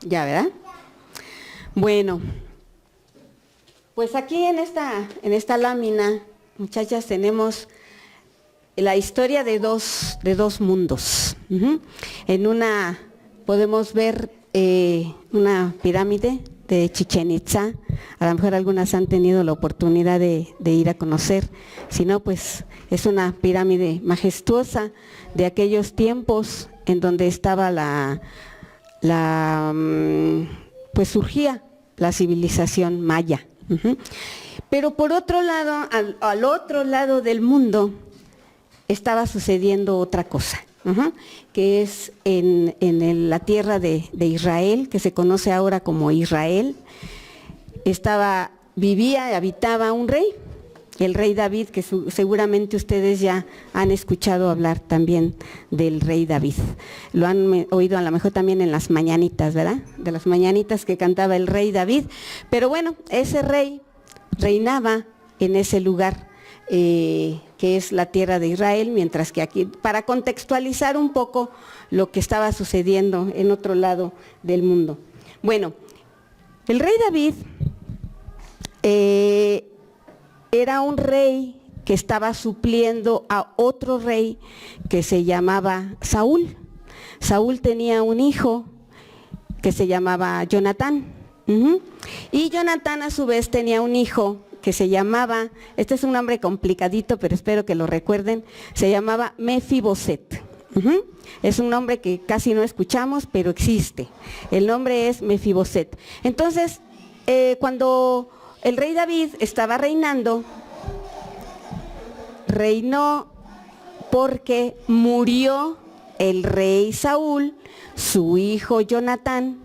Ya, ¿verdad? Bueno, pues aquí en esta lámina, muchachas, tenemos la historia de dos mundos. En una podemos ver una pirámide de Chichén Itzá. A lo mejor algunas han tenido la oportunidad de ir a conocer. Si no, pues es una pirámide majestuosa de aquellos tiempos en donde estaba pues surgía la civilización maya. Pero por otro lado, al otro lado del mundo, estaba sucediendo otra cosa, que es en la tierra de Israel, que se conoce ahora como Israel. Habitaba un rey, el rey David, que seguramente ustedes ya han escuchado hablar también del rey David. Lo han oído a lo mejor también en las mañanitas, ¿verdad? De las mañanitas que cantaba el rey David. Pero bueno, ese rey reinaba en ese lugar que es la tierra de Israel, mientras que aquí, para contextualizar un poco lo que estaba sucediendo en otro lado del mundo. Bueno, el rey David era un rey que estaba supliendo a otro rey que se llamaba Saúl. Saúl tenía un hijo que se llamaba Jonatán. Y Jonatán a su vez tenía un hijo que se llamaba, este es un nombre complicadito, pero espero que lo recuerden, se llamaba Mefiboset. Es un nombre que casi no escuchamos, pero existe. El nombre es Mefiboset. Entonces, cuando el rey David estaba reinó porque murió el rey Saúl, su hijo Jonatán,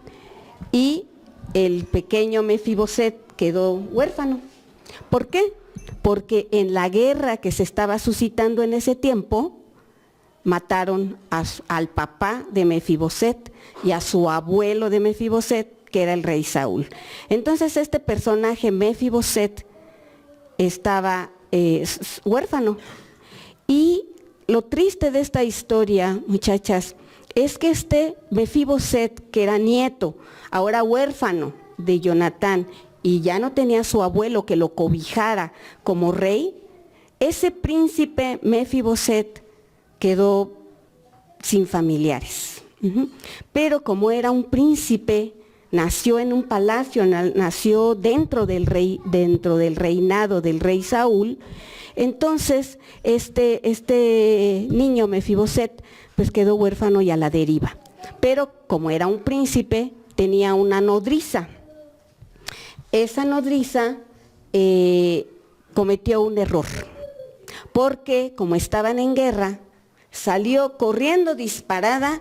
y el pequeño Mefiboset quedó huérfano. ¿Por qué? Porque en la guerra que se estaba suscitando en ese tiempo, mataron al papá de Mefiboset y a su abuelo de Mefiboset, que era el rey Saúl. Entonces este personaje Mefiboset estaba huérfano. Y lo triste de esta historia, muchachas, es que este Mefiboset, que era nieto, ahora huérfano de Jonatán, y ya no tenía su abuelo que lo cobijara como rey, ese príncipe Mefiboset quedó sin familiares. Pero como era un príncipe, nació en un palacio, nació dentro del reinado del rey Saúl. Entonces este niño Mefiboset pues quedó huérfano y a la deriva. Pero como era un príncipe, tenía una nodriza. Esa nodriza cometió un error, porque como estaban en guerra, salió corriendo disparada,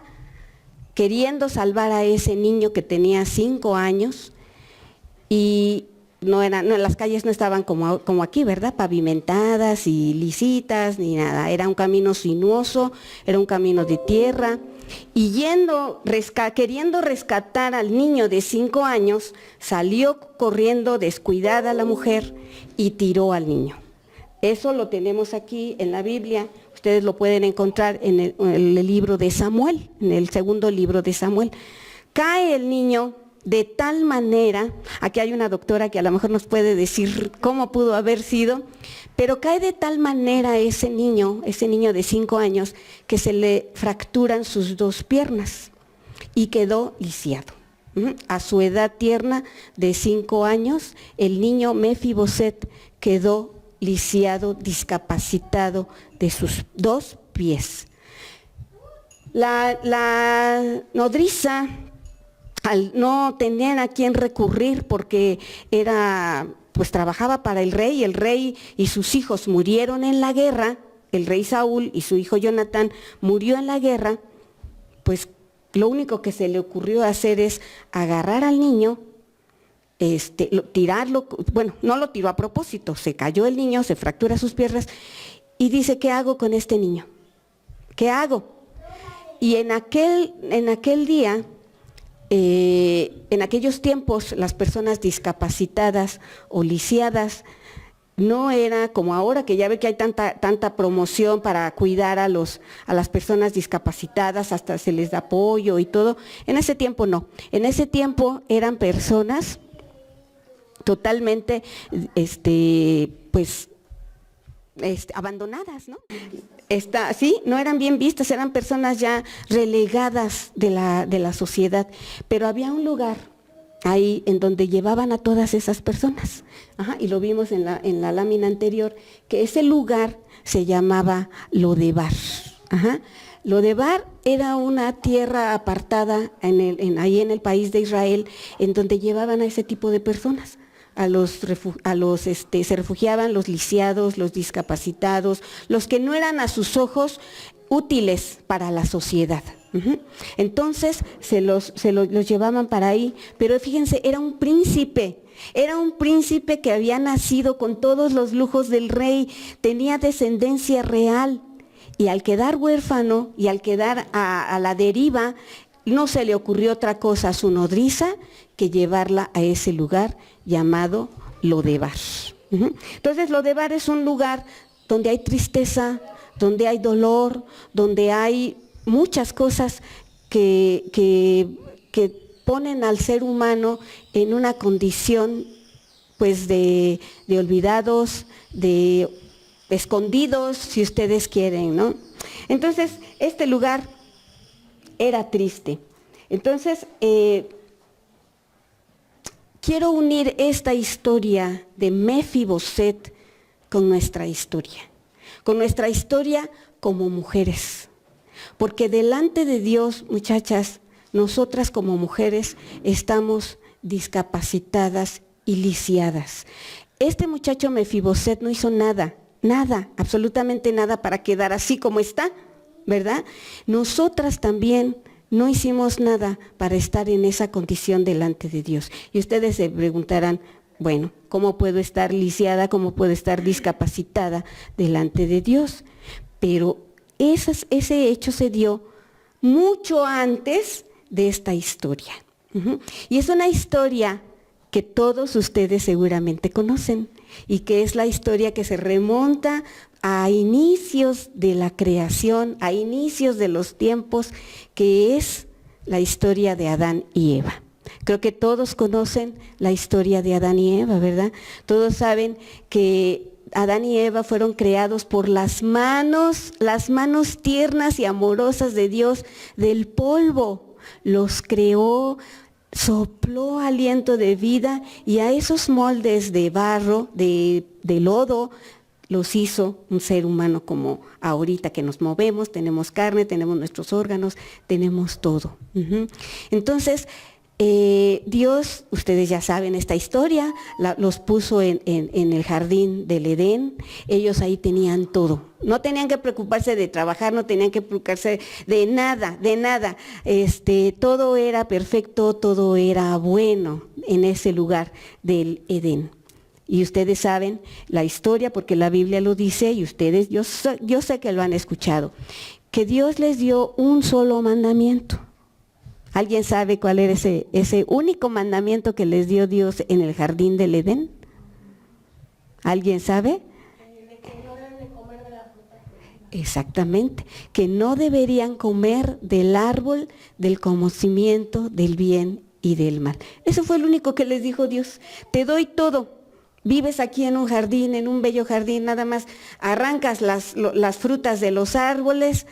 queriendo salvar a ese niño que tenía 5 años, y las calles no estaban como aquí, ¿verdad? Pavimentadas y lisitas, ni nada. Era un camino sinuoso, era un camino de tierra. Y queriendo rescatar al niño de 5 años, salió corriendo descuidada la mujer y tiró al niño. Eso lo tenemos aquí en la Biblia. Ustedes lo pueden encontrar en el libro de Samuel, en el segundo libro de Samuel. Cae el niño de tal manera, aquí hay una doctora que a lo mejor nos puede decir cómo pudo haber sido, pero cae de tal manera ese niño de 5 años, que se le fracturan sus 2 piernas y quedó lisiado. A su edad tierna de 5 años, el niño Mefiboset quedó lisiado, discapacitado de sus 2 pies. La nodriza, al no tener a quién recurrir, porque pues trabajaba para el rey y sus hijos murieron en la guerra, el rey Saúl y su hijo Jonatán murió en la guerra, pues lo único que se le ocurrió hacer es agarrar al niño, tirarlo, bueno, no lo tiró a propósito, se cayó el niño, se fractura sus piernas y dice, ¿qué hago con este niño? ¿Qué hago? Y en aquel día, en aquellos tiempos, las personas discapacitadas o lisiadas no era como ahora, que ya ve que hay tanta promoción para cuidar a las personas discapacitadas, hasta se les da apoyo y todo. En ese tiempo no. En ese tiempo eran personas totalmente, abandonadas, ¿no? Sí, no eran bien vistas, eran personas ya relegadas de la sociedad, pero había un lugar ahí en donde llevaban a todas esas personas. Y lo vimos en la lámina anterior, que ese lugar se llamaba Lodebar. Lodebar era una tierra apartada ahí en el país de Israel, en donde llevaban a ese tipo de personas. Se refugiaban los lisiados, los discapacitados, los que no eran a sus ojos útiles para la sociedad. Entonces los llevaban para ahí, pero fíjense, era un príncipe que había nacido con todos los lujos del rey, tenía descendencia real, y al quedar huérfano y al quedar a la deriva, no se le ocurrió otra cosa a su nodriza que llevarla a ese lugar llamado Lodebar. Entonces Lodebar es un lugar donde hay tristeza, donde hay dolor, donde hay muchas cosas que ponen al ser humano en una condición pues de olvidados, de escondidos, si ustedes quieren, ¿no? Entonces, este lugar era triste. Entonces, quiero unir esta historia de Mefiboset con nuestra historia como mujeres. Porque delante de Dios, muchachas, nosotras como mujeres estamos discapacitadas y lisiadas. Este muchacho Mefiboset no hizo nada, absolutamente nada para quedar así como está, ¿verdad? Nosotras también no hicimos nada para estar en esa condición delante de Dios. Y ustedes se preguntarán, bueno, ¿cómo puedo estar lisiada, cómo puedo estar discapacitada delante de Dios? Pero ese hecho se dio mucho antes de esta historia. Y es una historia que todos ustedes seguramente conocen y que es la historia que se remonta a inicios de la creación, a inicios de los tiempos, que es la historia de Adán y Eva. Creo que todos conocen la historia de Adán y Eva, ¿verdad? Todos saben que Adán y Eva fueron creados por las manos tiernas y amorosas de Dios del polvo. Los creó, sopló aliento de vida y a esos moldes de barro, de lodo, los hizo un ser humano como ahorita que nos movemos, tenemos carne, tenemos nuestros órganos, tenemos todo. Entonces, Dios, ustedes ya saben esta historia, los puso en el jardín del Edén. Ellos ahí tenían todo, no tenían que preocuparse de trabajar, no tenían que preocuparse de nada, todo era perfecto, todo era bueno en ese lugar del Edén. Y ustedes saben la historia porque la Biblia lo dice y ustedes, yo sé que lo han escuchado, que Dios les dio un solo mandamiento. ¿Alguien sabe cuál era ese único mandamiento que les dio Dios en el jardín del Edén? ¿Alguien sabe? Que no deben de comer de la fruta. Exactamente, que no deberían comer del árbol del conocimiento del bien y del mal. Eso fue lo único que les dijo Dios. Te doy todo. Vives aquí en un jardín, en un bello jardín, nada más arrancas las frutas de los árboles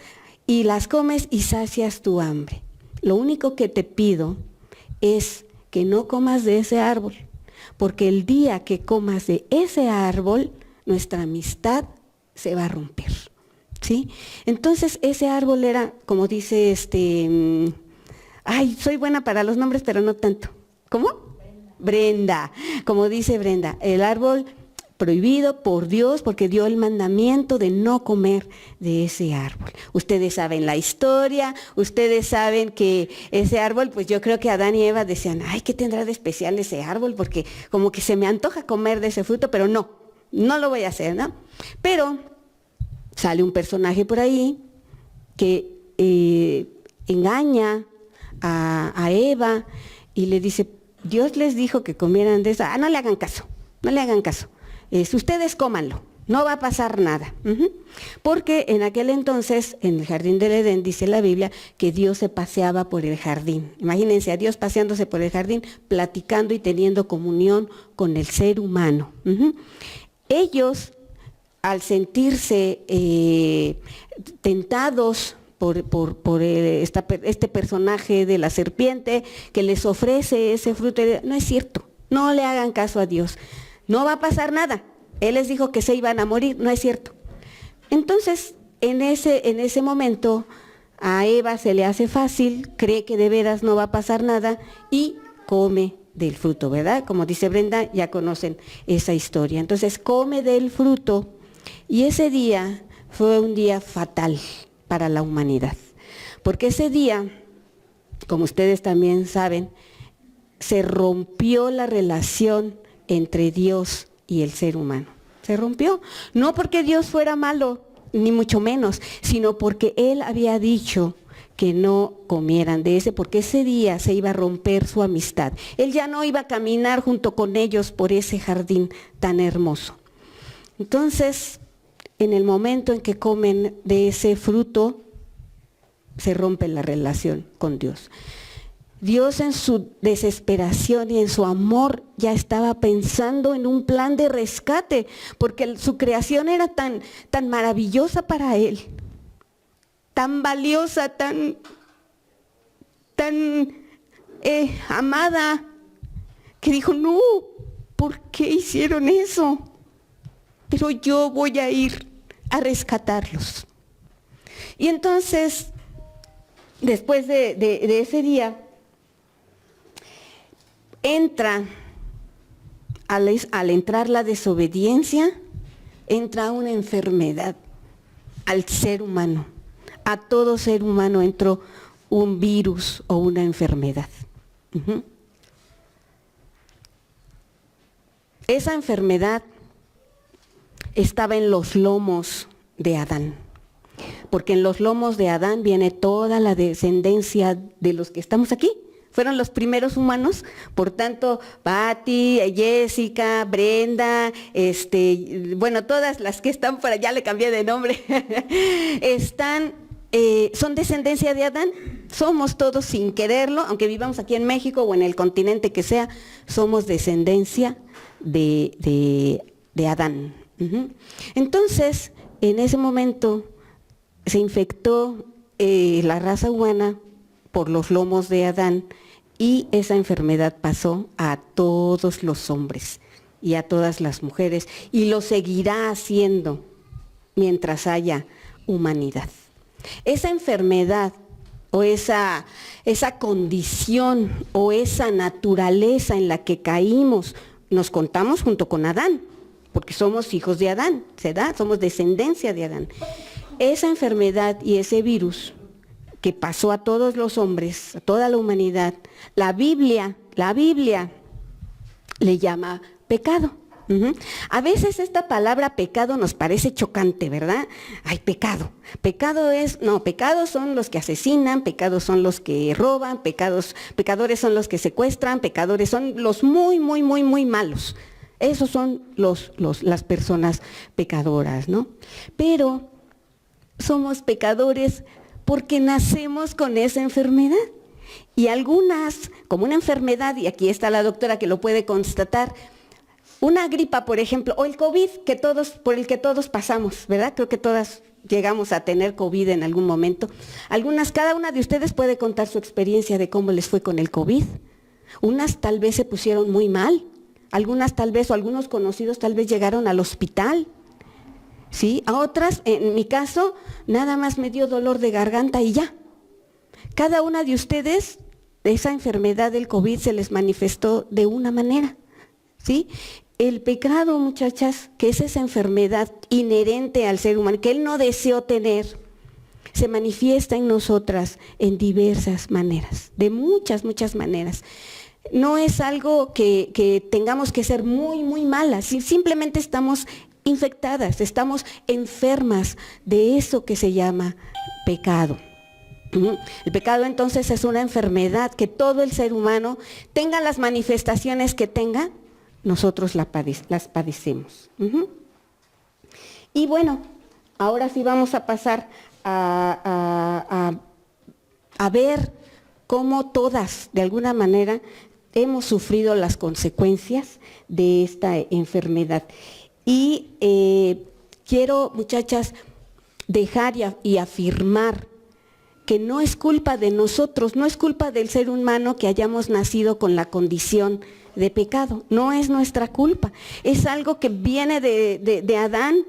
y las comes y sacias tu hambre. Lo único que te pido es que no comas de ese árbol, porque el día que comas de ese árbol, nuestra amistad se va a romper, ¿sí? Entonces ese árbol era, como dice soy buena para los nombres, pero no tanto. ¿Cómo? Brenda, como dice Brenda, el árbol prohibido por Dios porque dio el mandamiento de no comer de ese árbol. Ustedes saben la historia, ustedes saben que ese árbol, pues yo creo que Adán y Eva decían, ay, ¿qué tendrá de especial ese árbol? Porque como que se me antoja comer de ese fruto, pero no lo voy a hacer, ¿no? Pero sale un personaje por ahí que engaña a Eva y le dice, Dios les dijo que comieran de eso. No le hagan caso. ustedes cómanlo, no va a pasar nada. Porque en aquel entonces, en el jardín del Edén, dice la Biblia, que Dios se paseaba por el jardín. Imagínense a Dios paseándose por el jardín, platicando y teniendo comunión con el ser humano. Ellos, al sentirse tentados por este personaje de la serpiente que les ofrece ese fruto, no es cierto, no le hagan caso a Dios, no va a pasar nada. Él les dijo que se iban a morir, no es cierto. Entonces, en ese momento, a Eva se le hace fácil, cree que de veras no va a pasar nada y come del fruto, ¿verdad? Como dice Brenda, ya conocen esa historia. Entonces, come del fruto y ese día fue un día fatal para la humanidad. Porque ese día, como ustedes también saben, se rompió la relación entre Dios y el ser humano. Se rompió, no porque Dios fuera malo, ni mucho menos, sino porque Él había dicho que no comieran de ese, porque ese día se iba a romper su amistad. Él ya no iba a caminar junto con ellos por ese jardín tan hermoso. Entonces, en el momento en que comen de ese fruto, se rompe la relación con Dios. Dios en su desesperación y en su amor ya estaba pensando en un plan de rescate, porque su creación era tan maravillosa para Él, tan valiosa, tan amada, que dijo, no, ¿por qué hicieron eso? Pero yo voy a ir a rescatarlos. Y entonces, después de ese día, al entrar la desobediencia, entra una enfermedad al ser humano. A todo ser humano entró un virus o una enfermedad. Esa enfermedad estaba en los lomos de Adán, porque en los lomos de Adán viene toda la descendencia de los que estamos aquí. Fueron los primeros humanos, por tanto, Patti, Jessica, Brenda, bueno, todas las que están por allá, le cambié de nombre, son descendencia de Adán. Somos todos sin quererlo, aunque vivamos aquí en México o en el continente que sea, somos descendencia de Adán. Entonces, en ese momento se infectó la raza humana por los lomos de Adán y esa enfermedad pasó a todos los hombres y a todas las mujeres y lo seguirá haciendo mientras haya humanidad. Esa enfermedad o esa condición o esa naturaleza en la que caímos, nos contamos junto con Adán, porque somos hijos de Adán, ¿verdad? Somos descendencia de Adán. Esa enfermedad y ese virus que pasó a todos los hombres, a toda la humanidad, la Biblia le llama pecado. A veces esta palabra pecado nos parece chocante, ¿verdad? Ay, pecado. Pecados son los que asesinan, pecados son los que roban, pecadores son los que secuestran, pecadores son los muy, muy, muy, muy malos. Esos son las personas pecadoras, ¿no? Pero somos pecadores porque nacemos con esa enfermedad. Y algunas, como una enfermedad, y aquí está la doctora que lo puede constatar, una gripa, por ejemplo, o el COVID por el que todos pasamos, ¿verdad? Creo que todas llegamos a tener COVID en algún momento. Cada una de ustedes puede contar su experiencia de cómo les fue con el COVID. Unas tal vez se pusieron muy mal, algunas tal vez, o algunos conocidos tal vez llegaron al hospital. ¿Sí? A otras, en mi caso, nada más me dio dolor de garganta y ya. Cada una de ustedes, esa enfermedad del COVID se les manifestó de una manera, ¿sí? El pecado, muchachas, que es esa enfermedad inherente al ser humano, que él no deseó tener, se manifiesta en nosotras en diversas maneras, de muchas, muchas maneras. No es algo que tengamos que ser muy, muy malas, simplemente estamos infectadas, estamos enfermas de eso que se llama pecado. El pecado entonces es una enfermedad que todo el ser humano, tenga las manifestaciones que tenga, nosotros las padecemos. Y bueno, ahora sí vamos a pasar a ver cómo todas, de alguna manera, hemos sufrido las consecuencias de esta enfermedad. Y quiero, muchachas, dejar y afirmar que no es culpa de nosotros, no es culpa del ser humano que hayamos nacido con la condición de pecado, no es nuestra culpa, es algo que viene de Adán,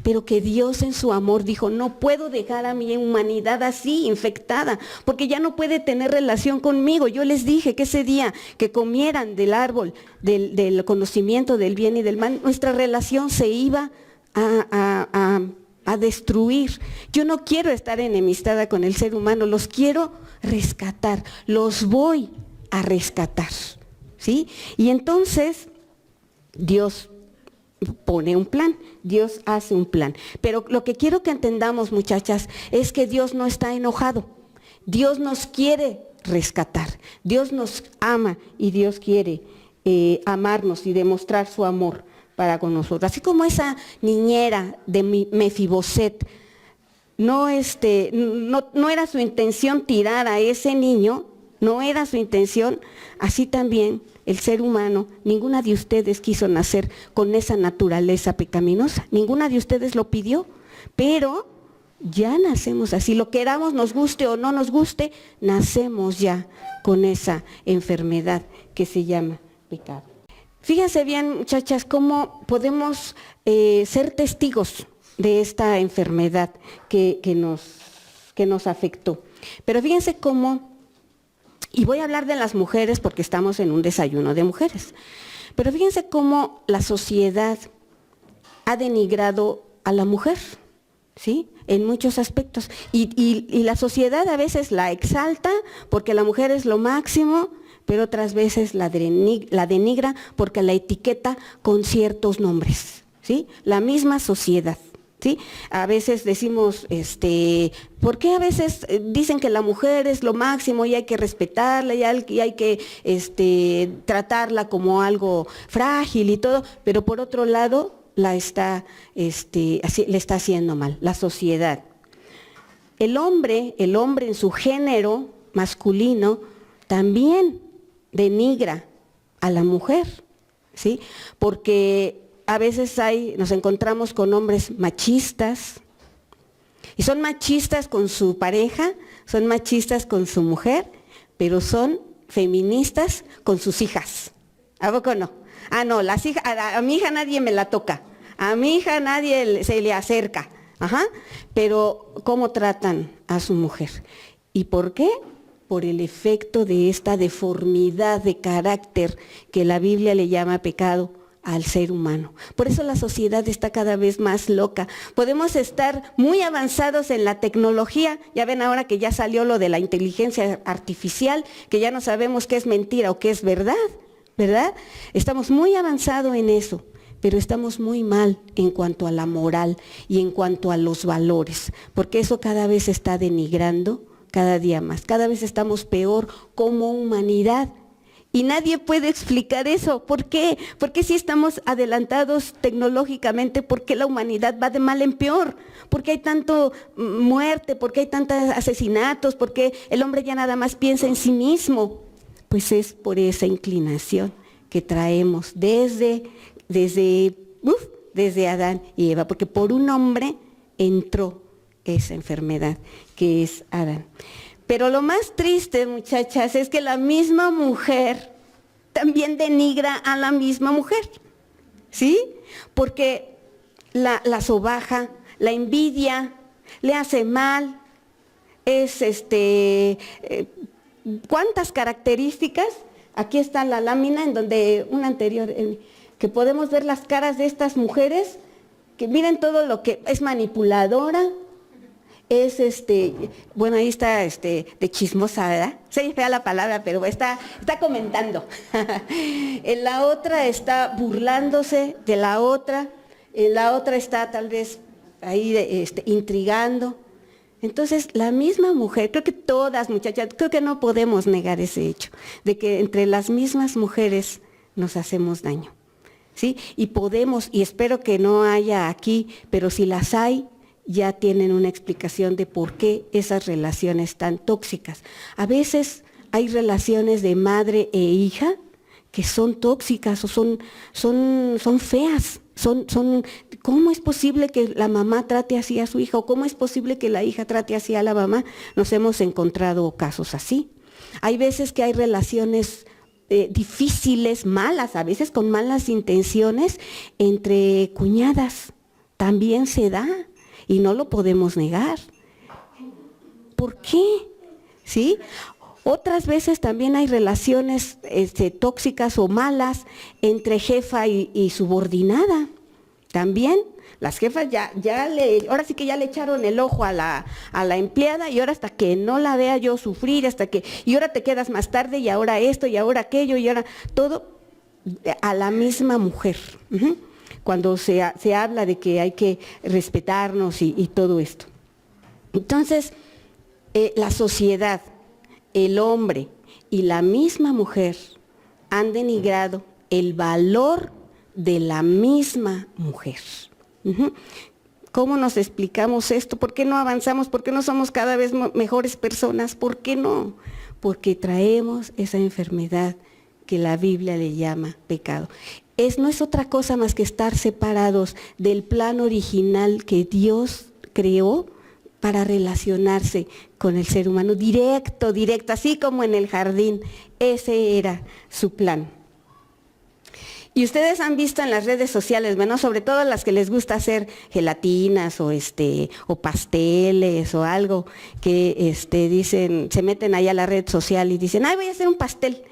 pero que Dios en su amor dijo, no puedo dejar a mi humanidad así, infectada, porque ya no puede tener relación conmigo. Yo les dije que ese día que comieran del árbol del conocimiento del bien y del mal, nuestra relación se iba a destruir. Yo no quiero estar enemistada con el ser humano, los quiero rescatar, los voy a rescatar, ¿sí? Y entonces Dios pone un plan, Dios hace un plan. Pero lo que quiero que entendamos, muchachas, es que Dios no está enojado. Dios nos quiere rescatar. Dios nos ama y Dios quiere amarnos y demostrar su amor para con nosotros. Así como esa niñera de Mefiboset, no era su intención tirar a ese niño, no era su intención, así también el ser humano, ninguna de ustedes quiso nacer con esa naturaleza pecaminosa, ninguna de ustedes lo pidió, pero ya nacemos así, lo queramos, nos guste o no nos guste, nacemos ya con esa enfermedad que se llama pecado. Fíjense bien, muchachas, cómo podemos ser testigos de esta enfermedad que nos afectó. Pero fíjense cómo, y voy a hablar de las mujeres porque estamos en un desayuno de mujeres, pero fíjense cómo la sociedad ha denigrado a la mujer, ¿sí? En muchos aspectos. Y la sociedad a veces la exalta porque la mujer es lo máximo, pero otras veces la denigra porque la etiqueta con ciertos nombres, ¿sí? La misma sociedad. ¿Sí? A veces decimos, ¿por qué a veces dicen que la mujer es lo máximo y hay que respetarla y hay que tratarla como algo frágil y todo, pero por otro lado le está haciendo mal, la sociedad? El hombre en su género masculino también denigra a la mujer, ¿sí? Porque a veces nos encontramos con hombres machistas, y son machistas con su pareja, son machistas con su mujer, pero son feministas con sus hijas. ¿A poco no? Ah, no, las hijas, a mi hija nadie me la toca, a mi hija nadie se le acerca. Ajá. Pero ¿cómo tratan a su mujer? ¿Y por qué? Por el efecto de esta deformidad de carácter que la Biblia le llama pecado al ser humano. Por eso la sociedad está cada vez más loca. Podemos estar muy avanzados en la tecnología, ya ven ahora que ya salió lo de la inteligencia artificial, que ya no sabemos qué es mentira o qué es verdad, ¿verdad? Estamos muy avanzados en eso, pero estamos muy mal en cuanto a la moral y en cuanto a los valores, porque eso cada vez se está denigrando cada día más, cada vez estamos peor como humanidad. Y nadie puede explicar eso. ¿Por qué? Porque si estamos adelantados tecnológicamente, ¿por qué la humanidad va de mal en peor? ¿Por qué hay tanto muerte? ¿Por qué hay tantos asesinatos? ¿Por qué el hombre ya nada más piensa en sí mismo? Pues es por esa inclinación que traemos desde Adán y Eva, porque por un hombre entró esa enfermedad que es Adán. Pero lo más triste, muchachas, es que la misma mujer también denigra a la misma mujer, ¿sí? Porque la sobaja, la envidia, le hace mal, ¿cuántas características? Aquí está la lámina en donde una anterior, que podemos ver las caras de estas mujeres, que miren todo lo que es manipuladora, es bueno, ahí está de chismosa, ¿verdad? Se fea la palabra, pero está comentando. En la otra está burlándose de la otra, en la otra está tal vez ahí intrigando. Entonces, la misma mujer, creo que todas, muchachas, creo que no podemos negar ese hecho, de que entre las mismas mujeres nos hacemos daño. ¿sí? Y podemos, y espero que no haya aquí, pero si las hay, ya tienen una explicación de por qué esas relaciones tan tóxicas. A veces hay relaciones de madre e hija que son tóxicas o son feas. ¿Cómo es posible que la mamá trate así a su hija? ¿O cómo es posible que la hija trate así a la mamá? Nos hemos encontrado casos así. Hay veces que hay relaciones difíciles, malas, a veces con malas intenciones, entre cuñadas. También se da y no lo podemos negar. ¿Por qué? ¿Sí? Otras veces también hay relaciones tóxicas o malas entre jefa y subordinada. También las jefas ahora sí que ya le echaron el ojo a la empleada y ahora hasta que no la vea yo sufrir, y ahora te quedas más tarde y ahora esto y ahora aquello y ahora todo a la misma mujer. Cuando se habla de que hay que respetarnos y todo esto. Entonces, la sociedad, el hombre y la misma mujer han denigrado el valor de la misma mujer. ¿Cómo nos explicamos esto? ¿Por qué no avanzamos? ¿Por qué no somos cada vez mejores personas? ¿Por qué no? Porque traemos esa enfermedad que la Biblia le llama pecado. No es otra cosa más que estar separados del plan original que Dios creó para relacionarse con el ser humano, directo, así como en el jardín. Ese era su plan. Y ustedes han visto en las redes sociales, bueno, sobre todo las que les gusta hacer gelatinas o pasteles o algo, que dicen, se meten ahí a la red social y dicen, voy a hacer un pastel.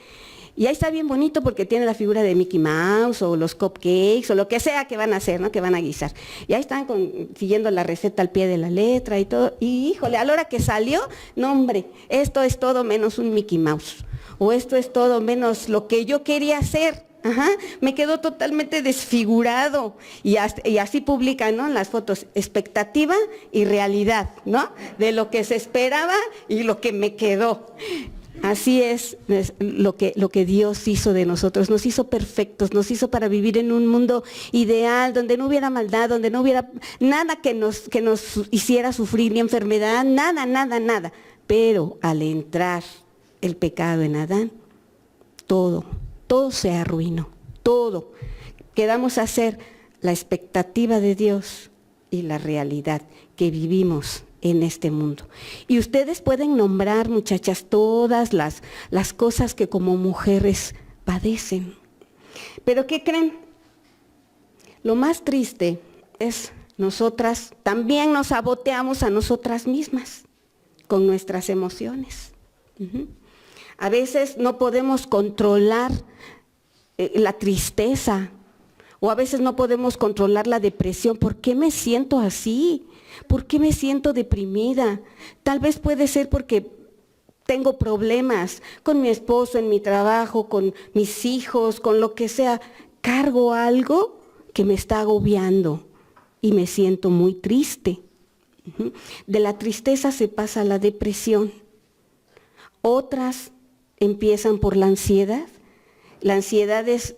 Y ahí está bien bonito porque tiene la figura de Mickey Mouse o los cupcakes o lo que sea que van a hacer, ¿no? Que van a guisar. Y ahí están siguiendo la receta al pie de la letra y todo. Y híjole, a la hora que salió, no hombre, esto es todo menos un Mickey Mouse. O esto es todo menos lo que yo quería hacer. Me quedó totalmente desfigurado. Y así publican, ¿no? Las fotos, expectativa y realidad, ¿no? De lo que se esperaba y lo que me quedó. Así es lo que Dios hizo de nosotros, nos hizo perfectos, nos hizo para vivir en un mundo ideal, donde no hubiera maldad, donde no hubiera nada que nos hiciera sufrir, ni enfermedad, nada. Pero al entrar el pecado en Adán, todo se arruinó, todo. Quedamos a ser la expectativa de Dios y la realidad que vivimos en este mundo. Y ustedes pueden nombrar, muchachas, todas las cosas que como mujeres padecen. Pero ¿qué creen? Lo más triste es nosotras también nos saboteamos a nosotras mismas con nuestras emociones. A veces no podemos controlar la tristeza o a veces no podemos controlar la depresión. ¿Por qué me siento así? ¿Por qué me siento deprimida? Tal vez puede ser porque tengo problemas con mi esposo, en mi trabajo, con mis hijos, con lo que sea. Cargo algo que me está agobiando y me siento muy triste. De la tristeza se pasa a la depresión. Otras empiezan por la ansiedad. La ansiedad es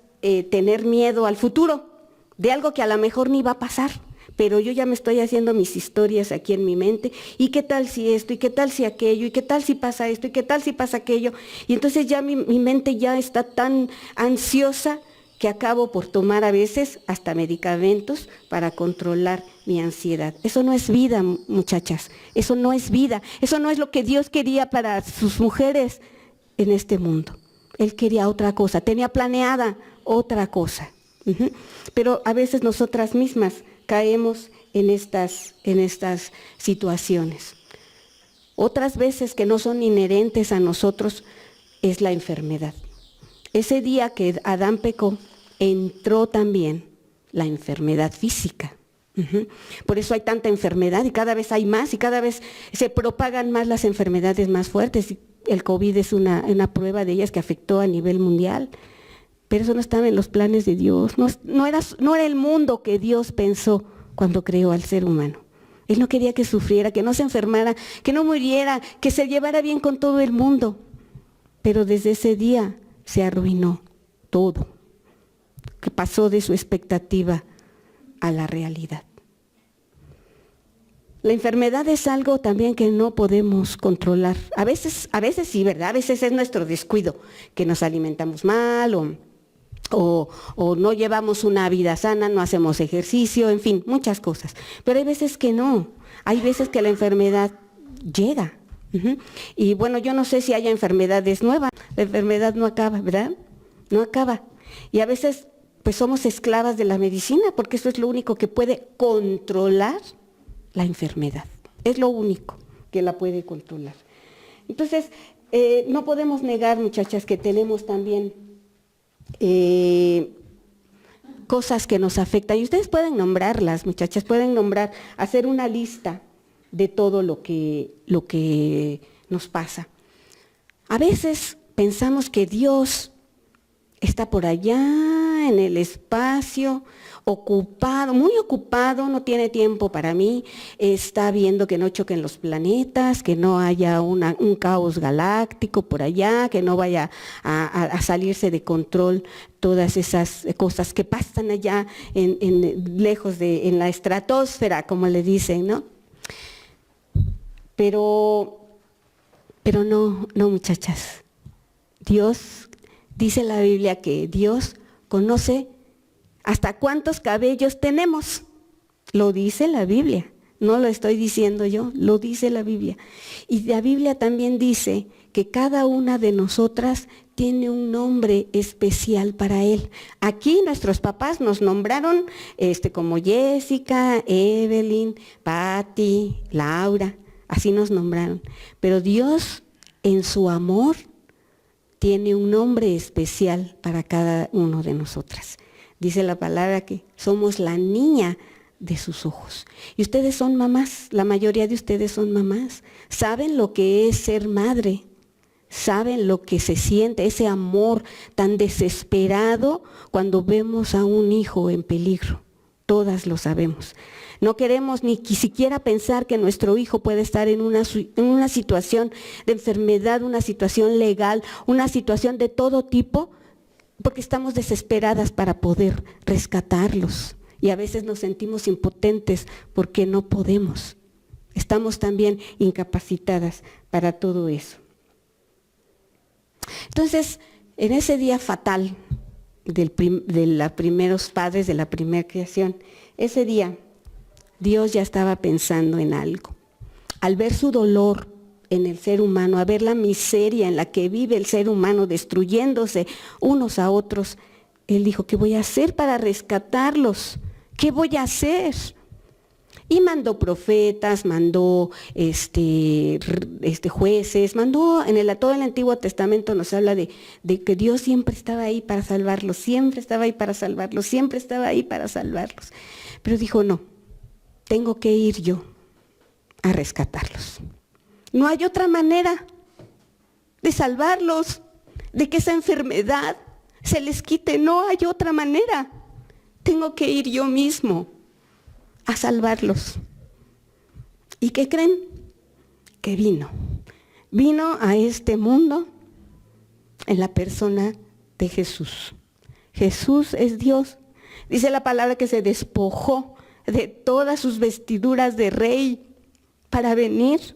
tener miedo al futuro, de algo que a lo mejor ni va a pasar. Pero yo ya me estoy haciendo mis historias aquí en mi mente, y qué tal si esto, y qué tal si aquello, y qué tal si pasa esto, y qué tal si pasa aquello, y entonces ya mi mente ya está tan ansiosa que acabo por tomar a veces hasta medicamentos para controlar mi ansiedad. Eso no es vida, muchachas, eso no es vida, eso no es lo que Dios quería para sus mujeres en este mundo. Él quería otra cosa, tenía planeada otra cosa. Pero a veces nosotras mismas caemos en estas situaciones. Otras veces que no son inherentes a nosotros es la enfermedad. Ese día que Adán pecó, entró también la enfermedad física. Por eso hay tanta enfermedad y cada vez hay más y cada vez se propagan más las enfermedades más fuertes. El COVID es una prueba de ellas que afectó a nivel mundial. Pero eso no estaba en los planes de Dios, no era el mundo que Dios pensó cuando creó al ser humano. Él no quería que sufriera, que no se enfermara, que no muriera, que se llevara bien con todo el mundo. Pero desde ese día se arruinó todo. pasó de su expectativa a la realidad. La enfermedad es algo también que no podemos controlar. A veces sí, ¿verdad? A veces es nuestro descuido, que nos alimentamos mal o no llevamos una vida sana, no hacemos ejercicio, en fin, muchas cosas. Pero hay veces que no, hay veces que la enfermedad llega. Y bueno, yo no sé si haya enfermedades nuevas, la enfermedad no acaba, ¿verdad? No acaba. Y a veces pues somos esclavas de la medicina, porque eso es lo único que puede controlar la enfermedad. Es lo único que la puede controlar. Entonces, no podemos negar, muchachas, que tenemos también cosas que nos afectan. Y ustedes pueden nombrarlas, muchachas, pueden nombrar, hacer una lista de todo lo que nos pasa. A veces pensamos que Dios está por allá en el espacio, ocupado, muy ocupado, no tiene tiempo para mí, está viendo que no choquen los planetas, que no haya un caos galáctico por allá, que no vaya a salirse de control todas esas cosas que pasan allá lejos en la estratosfera, como le dicen, ¿no? Pero no, muchachas. Dios, dice la Biblia que Dios conoce hasta cuántos cabellos tenemos. Lo dice la Biblia, no lo estoy diciendo yo, lo dice la Biblia. Y la Biblia también dice que cada una de nosotras tiene un nombre especial para Él. Aquí nuestros papás nos nombraron como Jessica, Evelyn, Patty, Laura, así nos nombraron. Pero Dios, en su amor, tiene un nombre especial para cada uno de nosotras. Dice la palabra que somos la niña de sus ojos. Y ustedes son mamás, la mayoría de ustedes son mamás. Saben lo que es ser madre, saben lo que se siente, ese amor tan desesperado cuando vemos a un hijo en peligro. Todas lo sabemos. No queremos ni siquiera pensar que nuestro hijo puede estar en una situación de enfermedad, una situación legal, una situación de todo tipo, porque estamos desesperadas para poder rescatarlos. Y a veces nos sentimos impotentes porque no podemos. Estamos también incapacitadas para todo eso. Entonces, en ese día fatal de los primeros padres, de la primera creación, ese día Dios ya estaba pensando en algo. Al ver su dolor en el ser humano, a ver la miseria en la que vive el ser humano destruyéndose unos a otros, Él dijo, ¿qué voy a hacer para rescatarlos? ¿Qué voy a hacer? Y mandó profetas, mandó jueces, mandó, todo el Antiguo Testamento nos habla de que Dios siempre estaba ahí para salvarlos, siempre estaba ahí para salvarlos, siempre estaba ahí para salvarlos. Pero dijo, no, tengo que ir yo a rescatarlos. No hay otra manera de salvarlos, de que esa enfermedad se les quite, no hay otra manera. Tengo que ir yo mismo a salvarlos. ¿Y qué creen? Que vino a este mundo en la persona de Jesús. Jesús es Dios. Dice la palabra que se despojó de todas sus vestiduras de rey para venir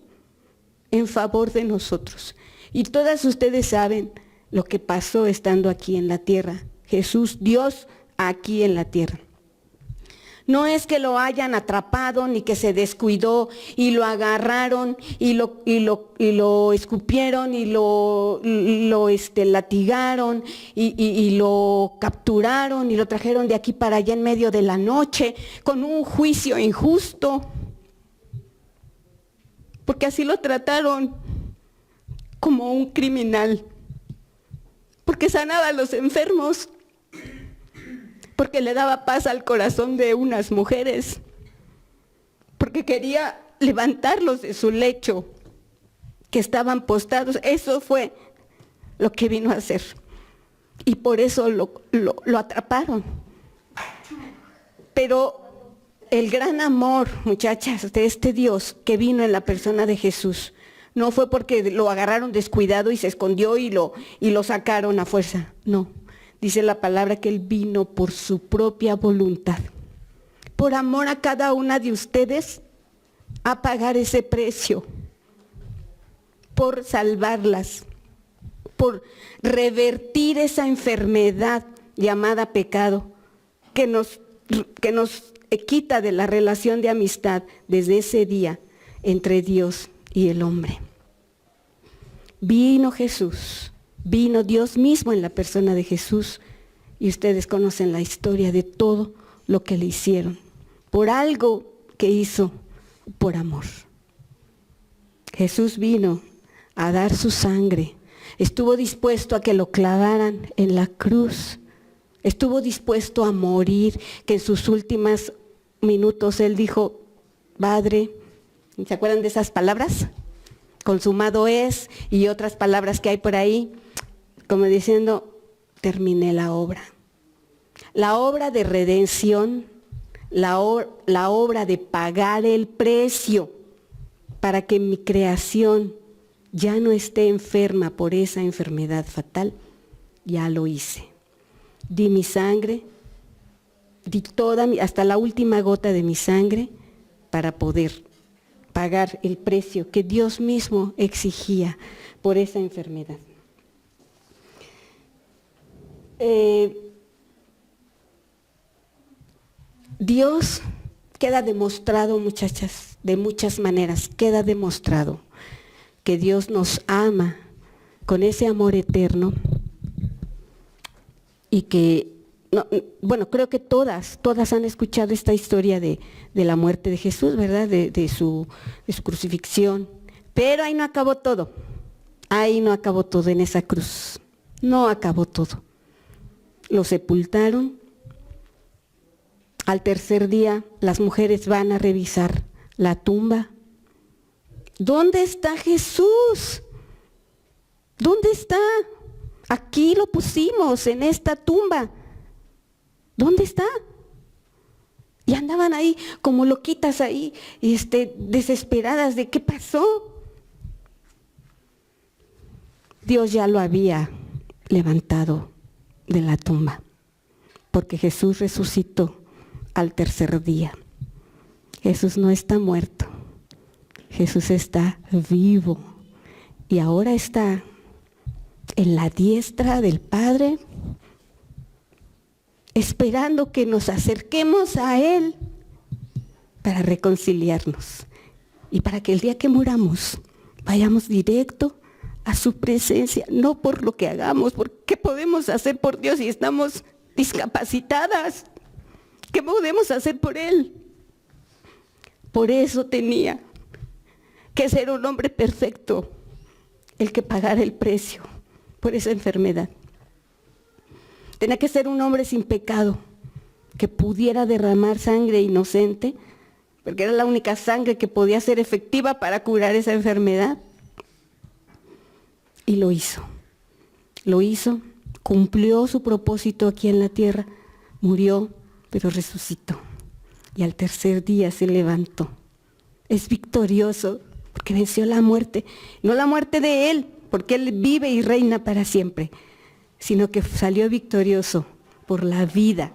en favor de nosotros. Y todas ustedes saben lo que pasó estando aquí en la tierra. Jesús, Dios, aquí en la tierra. No es que lo hayan atrapado ni que se descuidó y lo agarraron y lo escupieron y lo latigaron y lo capturaron y lo trajeron de aquí para allá en medio de la noche con un juicio injusto. Porque así lo trataron, como un criminal. Porque sanaba a los enfermos. Porque le daba paz al corazón de unas mujeres, porque quería levantarlos de su lecho, que estaban postrados. Eso fue lo que vino a hacer. Y por eso lo atraparon. Pero el gran amor, muchachas, de este Dios que vino en la persona de Jesús, no fue porque lo agarraron descuidado y se escondió y lo sacaron a fuerza. No. Dice la palabra que Él vino por su propia voluntad, por amor a cada una de ustedes, a pagar ese precio, por salvarlas, por revertir esa enfermedad llamada pecado que nos quita de la relación de amistad desde ese día entre Dios y el hombre. Vino Jesús, vino Dios mismo en la persona de Jesús, y ustedes conocen la historia de todo lo que le hicieron, por algo que hizo por amor. Jesús vino a dar su sangre, estuvo dispuesto a que lo clavaran en la cruz, estuvo dispuesto a morir, que en sus últimos minutos Él dijo, Padre, ¿se acuerdan de esas palabras? Consumado es, y otras palabras que hay por ahí, como diciendo, terminé la obra. La obra de redención, la obra de pagar el precio para que mi creación ya no esté enferma por esa enfermedad fatal, ya lo hice. Di mi sangre, di hasta la última gota de mi sangre para poder pagar el precio que Dios mismo exigía por esa enfermedad. Dios queda demostrado, muchachas, de muchas maneras, queda demostrado que Dios nos ama con ese amor eterno y que, creo que todas han escuchado esta historia de la muerte de Jesús, ¿verdad? De su crucifixión. Pero ahí no acabó todo. Ahí no acabó todo en esa cruz. No acabó todo. Lo sepultaron. Al tercer día, las mujeres van a revisar la tumba. ¿Dónde está Jesús? ¿Dónde está? Aquí lo pusimos, en esta tumba. ¿Dónde está? Y andaban ahí como loquitas ahí, desesperadas de qué pasó. Dios ya lo había levantado de la tumba, porque Jesús resucitó al tercer día. Jesús no está muerto, Jesús está vivo y ahora está en la diestra del Padre, esperando que nos acerquemos a Él para reconciliarnos y para que el día que muramos vayamos directo a su presencia, no por lo que hagamos, porque ¿qué podemos hacer por Dios si estamos discapacitadas? ¿Qué podemos hacer por Él? Por eso tenía que ser un hombre perfecto, el que pagara el precio por esa enfermedad. Tenía que ser un hombre sin pecado, que pudiera derramar sangre inocente, porque era la única sangre que podía ser efectiva para curar esa enfermedad. Y lo hizo, cumplió su propósito aquí en la tierra, murió, pero resucitó. Y al tercer día se levantó. Es victorioso, porque venció la muerte, no la muerte de Él, porque Él vive y reina para siempre, sino que salió victorioso por la vida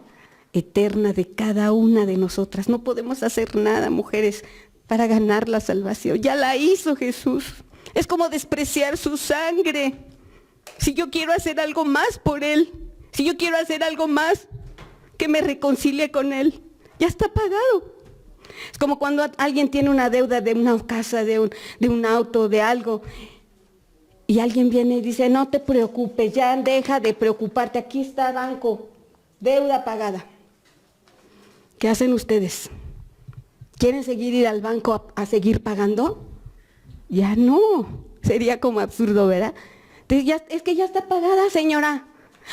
eterna de cada una de nosotras. No podemos hacer nada, mujeres, para ganar la salvación. Ya la hizo Jesús. Es como despreciar su sangre. Si yo quiero hacer algo más por Él, si yo quiero hacer algo más que me reconcilie con Él, ya está pagado. Es como cuando alguien tiene una deuda de una casa, de un auto, de algo, y alguien viene y dice, no te preocupes, ya deja de preocuparte, aquí está banco, deuda pagada. ¿Qué hacen ustedes? ¿Quieren ir al banco a seguir pagando? Ya no, sería como absurdo, ¿verdad? Entonces, es que ya está pagada, señora.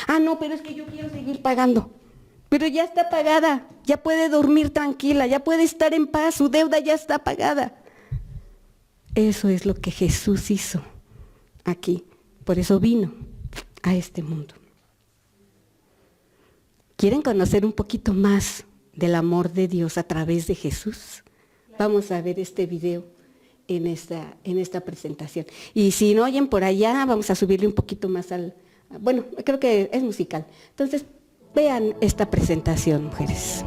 Ah, no, pero es que yo quiero seguir pagando. Pero ya está pagada, ya puede dormir tranquila, ya puede estar en paz, su deuda ya está pagada. Eso es lo que Jesús hizo aquí, por eso vino a este mundo. ¿Quieren conocer un poquito más del amor de Dios a través de Jesús? Vamos a ver este video en esta presentación. Y si no oyen por allá, vamos a subirle un poquito más al Bueno, creo que es musical. Entonces, vean esta presentación, mujeres.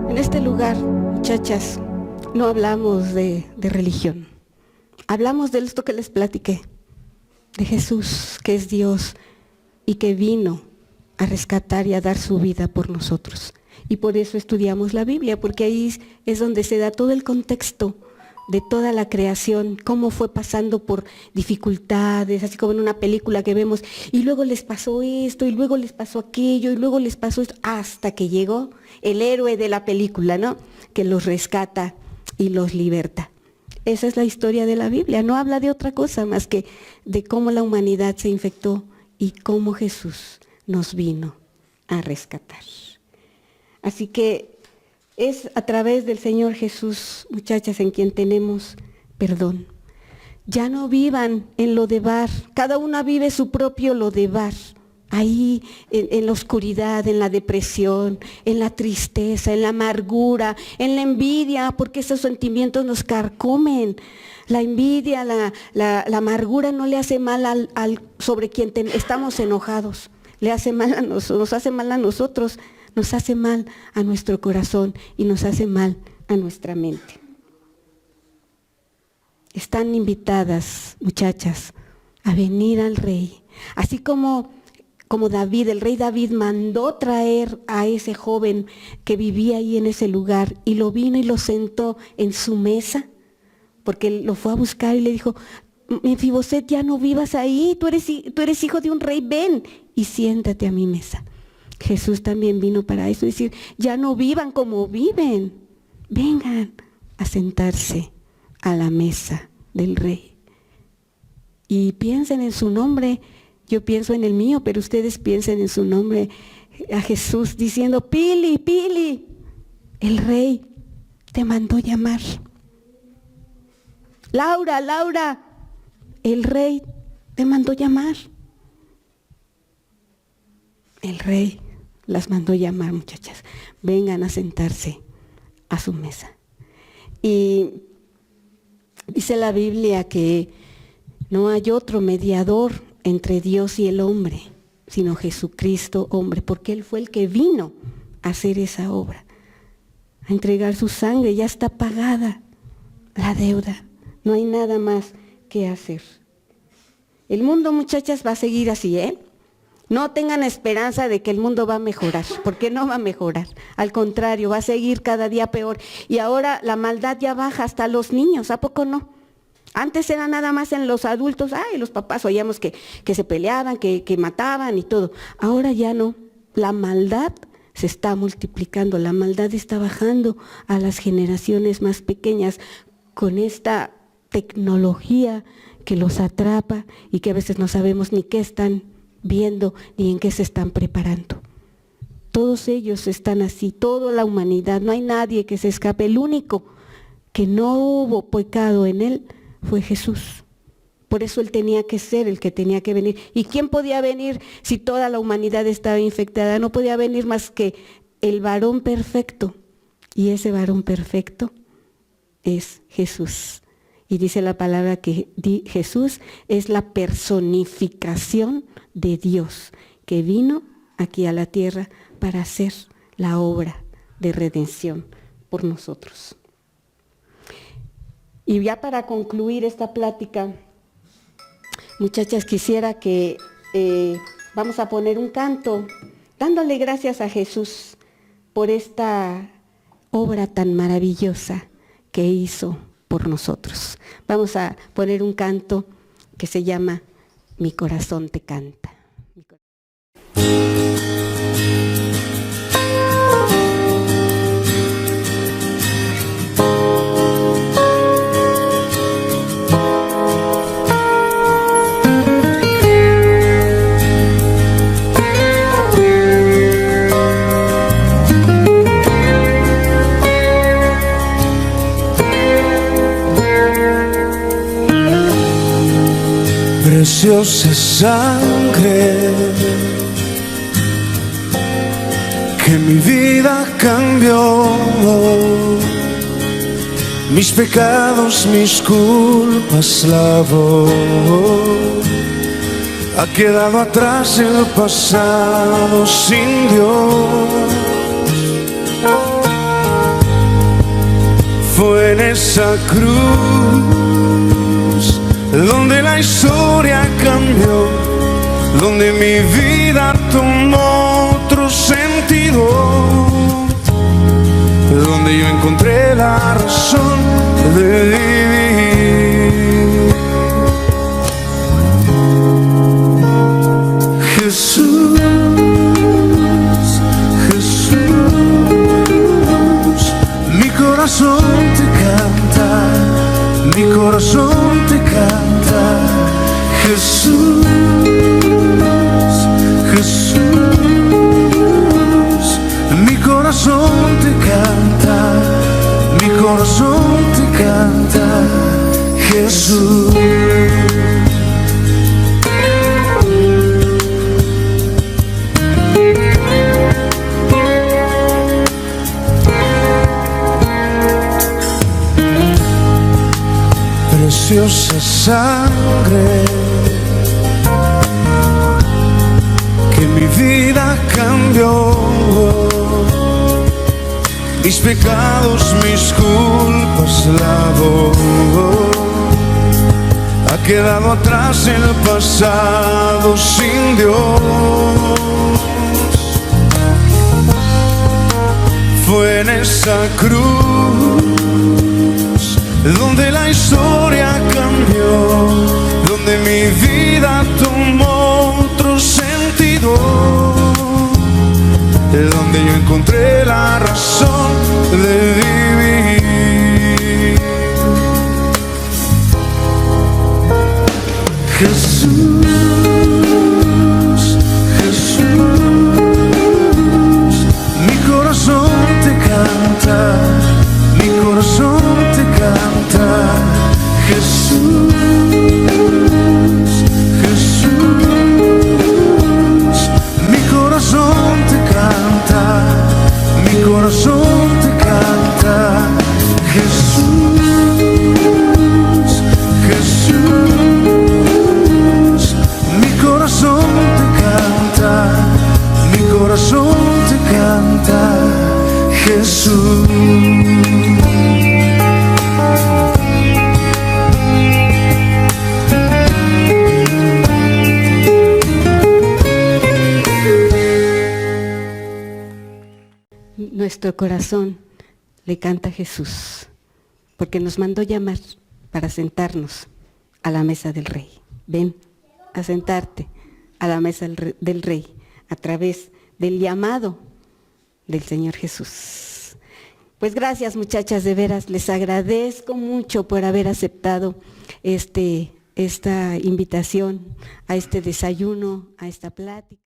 En este lugar, muchachas, no hablamos de religión. Hablamos de esto que les platiqué, de Jesús, que es Dios y que vino a rescatar y a dar su vida por nosotros. Y por eso estudiamos la Biblia, porque ahí es donde se da todo el contexto de toda la creación, cómo fue pasando por dificultades, así como en una película que vemos, y luego les pasó esto, y luego les pasó aquello, y luego les pasó esto, hasta que llegó el héroe de la película, ¿no? Que los rescata y los liberta. Esa es la historia de la Biblia, no habla de otra cosa más que de cómo la humanidad se infectó y cómo Jesús nos vino a rescatar. Así que es a través del Señor Jesús, muchachas, en quien tenemos perdón. Ya no vivan en Lodebar, cada una vive su propio Lodebar, ahí en la oscuridad, en la depresión, en la tristeza, en la amargura, en la envidia, porque esos sentimientos nos carcomen. La envidia, la amargura no le hace mal sobre quien estamos enojados, le hace mal a nos hace mal a nosotros. Nos hace mal a nuestro corazón y nos hace mal a nuestra mente. Están invitadas, muchachas, a venir al rey. Así como David, el rey David mandó traer a ese joven que vivía ahí en ese lugar y lo vino y lo sentó en su mesa, porque él lo fue a buscar y le dijo, Mefiboset, ya no vivas ahí, tú eres hijo de un rey, ven y siéntate a mi mesa. Jesús también vino para eso, decir, ya no vivan como viven, vengan a sentarse a la mesa del rey. Y piensen en su nombre, yo pienso en el mío, pero ustedes piensen en su nombre, a Jesús diciendo, Pili, Pili, el rey te mandó llamar. Laura, Laura, el rey te mandó llamar. El rey las mandó llamar, muchachas, vengan a sentarse a su mesa. Y dice la Biblia que no hay otro mediador entre Dios y el hombre, sino Jesucristo hombre, porque Él fue el que vino a hacer esa obra, a entregar su sangre, ya está pagada la deuda, no hay nada más que hacer. El mundo, muchachas, va a seguir así, ¿eh? No tengan esperanza de que el mundo va a mejorar, porque no va a mejorar. Al contrario, va a seguir cada día peor. Y ahora la maldad ya baja hasta los niños, ¿a poco no? Antes era nada más en los adultos, los papás oíamos que se peleaban, que mataban y todo. Ahora ya no. La maldad se está multiplicando, la maldad está bajando a las generaciones más pequeñas con esta tecnología que los atrapa y que a veces no sabemos ni qué están viendo ni en qué se están preparando. Todos ellos están así, toda la humanidad, no hay nadie que se escape. El único que no hubo pecado en él fue Jesús. Por eso él tenía que ser el que tenía que venir. ¿Y quién podía venir si toda la humanidad estaba infectada? No podía venir más que el varón perfecto. Y ese varón perfecto es Jesús. Y dice la palabra que Jesús es la personificación de Dios, que vino aquí a la tierra para hacer la obra de redención por nosotros. Y ya para concluir esta plática, muchachas, quisiera que vamos a poner un canto, dándole gracias a Jesús por esta obra tan maravillosa que hizo por nosotros. Vamos a poner un canto que se llama Mi corazón te canta. Preciosa sangre que mi vida cambió, mis pecados, mis culpas lavó. Ha quedado atrás el pasado sin Dios. Fue en esa cruz donde la historia cambió, donde mi vida tomó otro sentido, donde yo encontré la razón de vivir. Jesús, Jesús, mi corazón te canta, mi corazón te canta. Jesús, Jesús, mi corazón te canta, mi corazón te canta. Jesús. Preciosa sangre que mi vida cambió, mis pecados, mis culpas lavó. Ha quedado atrás el pasado sin Dios. Fue en esa cruz donde la historia cambió, donde mi vida tomó otro sentido, donde yo encontré la razón de vivir. Jesús, Jesús, mi corazón te canta, mi corazón te canta. Jesús, Jesús, mi corazón te canta, mi corazón nuestro corazón le canta Jesús, porque nos mandó llamar para sentarnos a la mesa del Rey. Ven a sentarte a la mesa del Rey a través del llamado del Señor Jesús. Pues gracias, muchachas, de veras, les agradezco mucho por haber aceptado esta invitación a este desayuno, a esta plática.